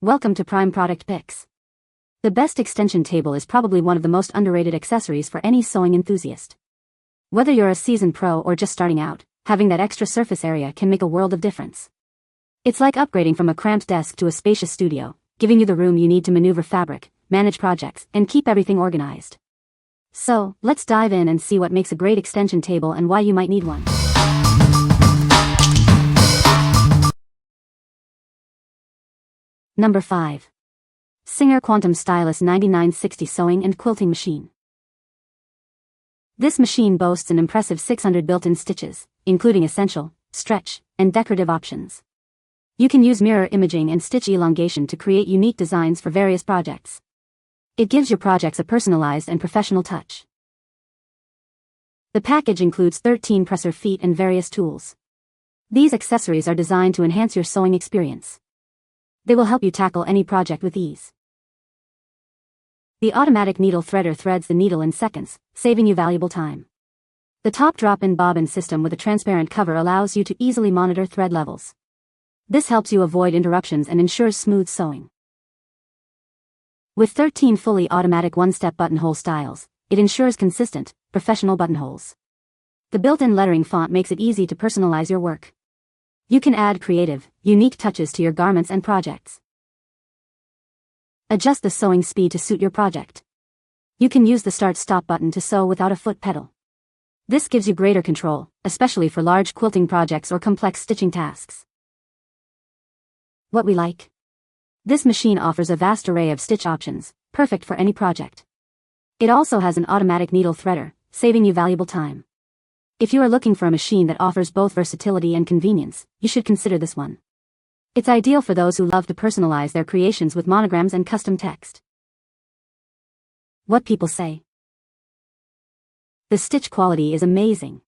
Welcome to Prime Product Picks. The best extension table is probably one of the most underrated accessories for any sewing enthusiast. Whether you're a seasoned pro or just starting out, having that extra surface area can make a world of difference. It's like upgrading from a cramped desk to a spacious studio, giving you the room you need to maneuver fabric, manage projects, and keep everything organized. So, let's dive in and see what makes a great extension table and why you might need one. Number 5. Singer Quantum Stylist 9960 Sewing and Quilting Machine. This machine boasts an impressive 600 built-in stitches, including essential, stretch, and decorative options. You can use mirror imaging and stitch elongation to create unique designs for various projects. It gives your projects a personalized and professional touch. The package includes 13 presser feet and various tools. These accessories are designed to enhance your sewing experience. They will help you tackle any project with ease. The automatic needle threader threads the needle in seconds, saving you valuable time. The top drop-in bobbin system with a transparent cover allows you to easily monitor thread levels. This helps you avoid interruptions and ensures smooth sewing. With 13 fully automatic one-step buttonhole styles, it ensures consistent, professional buttonholes. The built-in lettering font makes it easy to personalize your work. You can add creative, unique touches to your garments and projects. Adjust the sewing speed to suit your project. You can use the start-stop button to sew without a foot pedal. This gives you greater control, especially for large quilting projects or complex stitching tasks. What we like? This machine offers a vast array of stitch options, perfect for any project. It also has an automatic needle threader, saving you valuable time. If you are looking for a machine that offers both versatility and convenience, you should consider this one. It's ideal for those who love to personalize their creations with monograms and custom text. What people say. The stitch quality is amazing.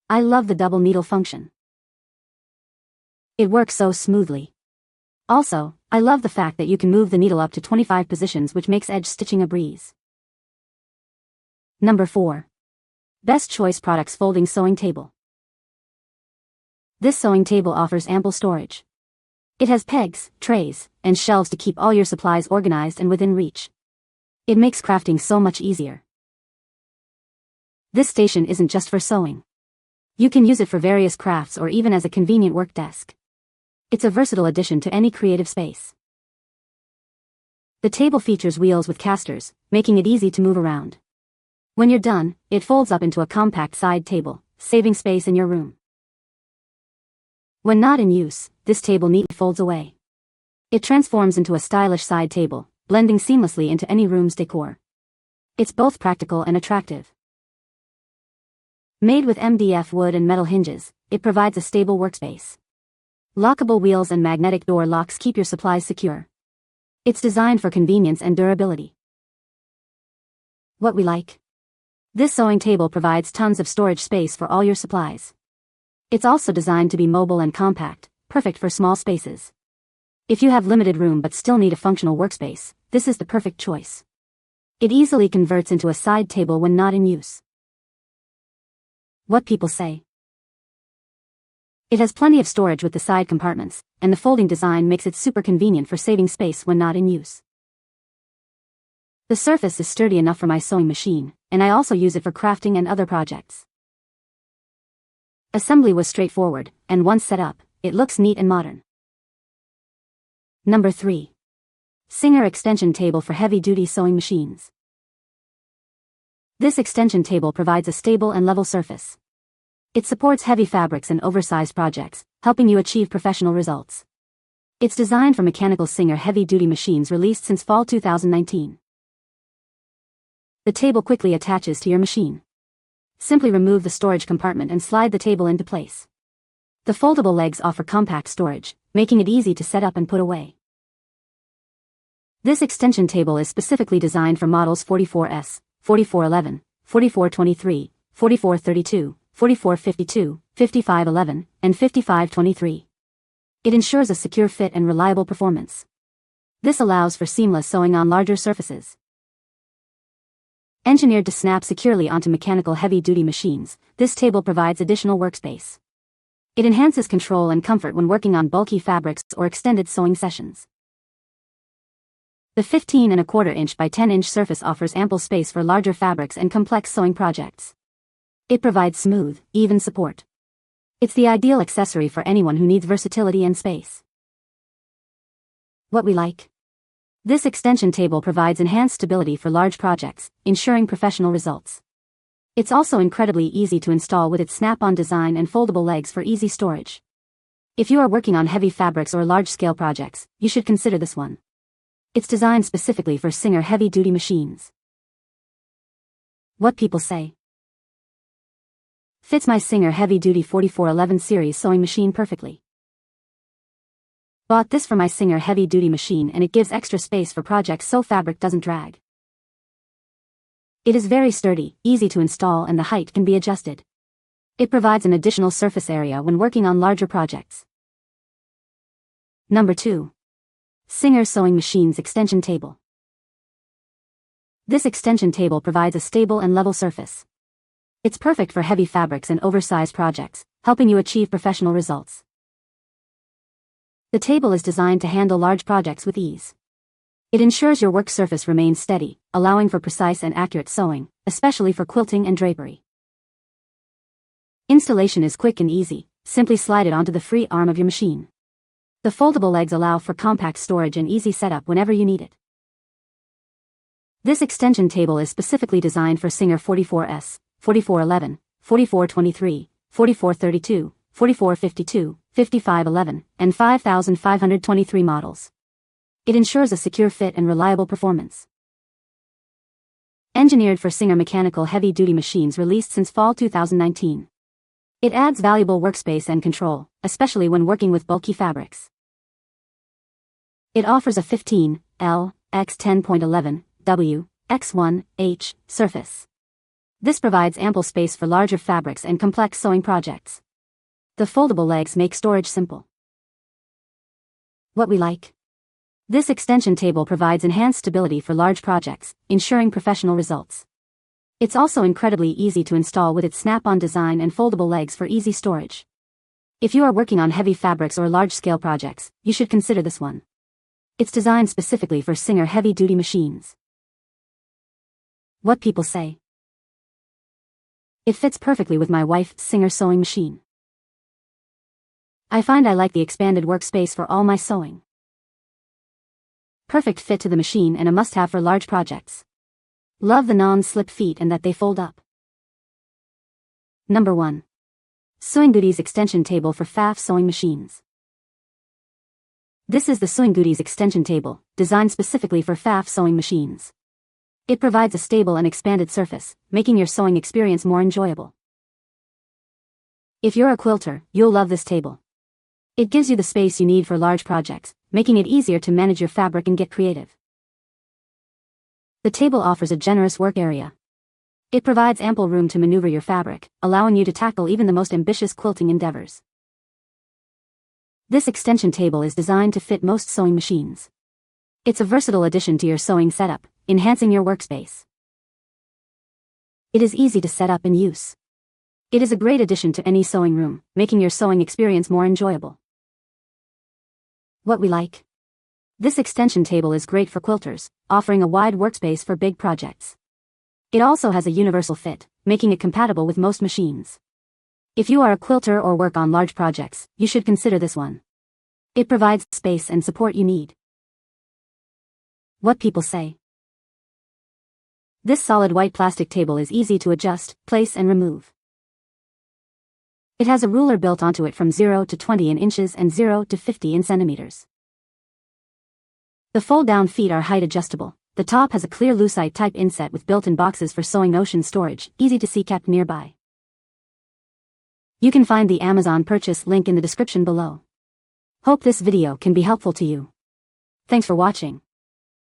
I love the double needle function. It works so smoothly. Also, I love the fact that you can move the needle up to 25 positions, which makes edge stitching a breeze. Number 4. Best Choice Products Folding Sewing Table. This sewing table offers ample storage. It has pegs, trays, and shelves to keep all your supplies organized and within reach. It makes crafting so much easier. This station isn't just for sewing. You can use it for various crafts or even as a convenient work desk. It's a versatile addition to any creative space. The table features wheels with casters, making it easy to move around. When you're done, it folds up into a compact side table, saving space in your room. When not in use, this table neatly folds away. It transforms into a stylish side table, blending seamlessly into any room's decor. It's both practical and attractive. Made with MDF wood and metal hinges, it provides a stable workspace. Lockable wheels and magnetic door locks keep your supplies secure. It's designed for convenience and durability. What we like? This sewing table provides tons of storage space for all your supplies. It's also designed to be mobile and compact, perfect for small spaces. If you have limited room but still need a functional workspace, this is the perfect choice. It easily converts into a side table when not in use. What people say. It has plenty of storage with the side compartments, and the folding design makes it super convenient for saving space when not in use. The surface is sturdy enough for my sewing machine, and I also use it for crafting and other projects. Assembly was straightforward, and once set up, it looks neat and modern. Number 3. Singer Extension Table for Heavy-Duty Sewing Machines. This extension table provides a stable and level surface. It supports heavy fabrics and oversized projects, helping you achieve professional results. It's designed for mechanical Singer heavy-duty machines released since fall 2019. The table quickly attaches to your machine. Simply remove the storage compartment and slide the table into place. The foldable legs offer compact storage, making it easy to set up and put away. This extension table is specifically designed for models 44S, 4411, 4423, 4432, 4452, 5511, and 5523. It ensures a secure fit and reliable performance. This allows for seamless sewing on larger surfaces. Engineered to snap securely onto mechanical heavy-duty machines, this table provides additional workspace. It enhances control and comfort when working on bulky fabrics or extended sewing sessions. The 15¼ inch by 10-inch surface offers ample space for larger fabrics and complex sewing projects. It provides smooth, even support. It's the ideal accessory for anyone who needs versatility and space. What we like. This extension table provides enhanced stability for large projects, ensuring professional results. It's also incredibly easy to install with its snap-on design and foldable legs for easy storage. If you are working on heavy fabrics or large-scale projects, you should consider this one. It's designed specifically for Singer heavy-duty machines. What people say. Fits my Singer heavy-duty 4411 series sewing machine perfectly. Bought this for my Singer heavy-duty machine and it gives extra space for projects so fabric doesn't drag. It is very sturdy, easy to install and the height can be adjusted. It provides an additional surface area when working on larger projects. Number 2. Singer Sewing Machine's Extension Table. This extension table provides a stable and level surface. It's perfect for heavy fabrics and oversized projects, helping you achieve professional results. The table is designed to handle large projects with ease. It ensures your work surface remains steady, allowing for precise and accurate sewing, especially for quilting and drapery. Installation is quick and easy, simply slide it onto the free arm of your machine. The foldable legs allow for compact storage and easy setup whenever you need it. This extension table is specifically designed for Singer 44S, 4411, 4423, 4432, 4452, 5511, and 5523 models. It ensures a secure fit and reliable performance. Engineered for Singer mechanical heavy-duty machines released since fall 2019. It adds valuable workspace and control, especially when working with bulky fabrics. It offers a 15L x 10.11 W x 1H surface. This provides ample space for larger fabrics and complex sewing projects. The foldable legs make storage simple. What we like. This extension table provides enhanced stability for large projects, ensuring professional results. It's also incredibly easy to install with its snap-on design and foldable legs for easy storage. If you are working on heavy fabrics or large-scale projects, you should consider this one. It's designed specifically for Singer heavy-duty machines. What people say. It fits perfectly with my wife's Singer sewing machine. I find I like the expanded workspace for all my sewing. Perfect fit to the machine and a must-have for large projects. Love the non-slip feet and that they fold up. Number 1. Sewingoodies Extension Table for PFAFF Sewing Machines. This is the Sewingoodies Extension Table, designed specifically for PFAFF sewing machines. It provides a stable and expanded surface, making your sewing experience more enjoyable. If you're a quilter, you'll love this table. It gives you the space you need for large projects, making it easier to manage your fabric and get creative. The table offers a generous work area. It provides ample room to maneuver your fabric, allowing you to tackle even the most ambitious quilting endeavors. This extension table is designed to fit most sewing machines. It's a versatile addition to your sewing setup, enhancing your workspace. It is easy to set up and use. It is a great addition to any sewing room, making your sewing experience more enjoyable. What we like. This extension table is great for quilters, offering a wide workspace for big projects. It also has a universal fit, making it compatible with most machines. If you are a quilter or work on large projects, you should consider this one. It provides space and support you need. What people say. This solid white plastic table is easy to adjust, place and remove. It has a ruler built onto it from 0 to 20 in inches and 0 to 50 in centimeters. The fold-down feet are height adjustable. The top has a clear lucite type inset with built-in boxes for sewing notion storage, easy to see kept nearby. You can find the Amazon purchase link in the description below. Hope this video can be helpful to you. Thanks for watching.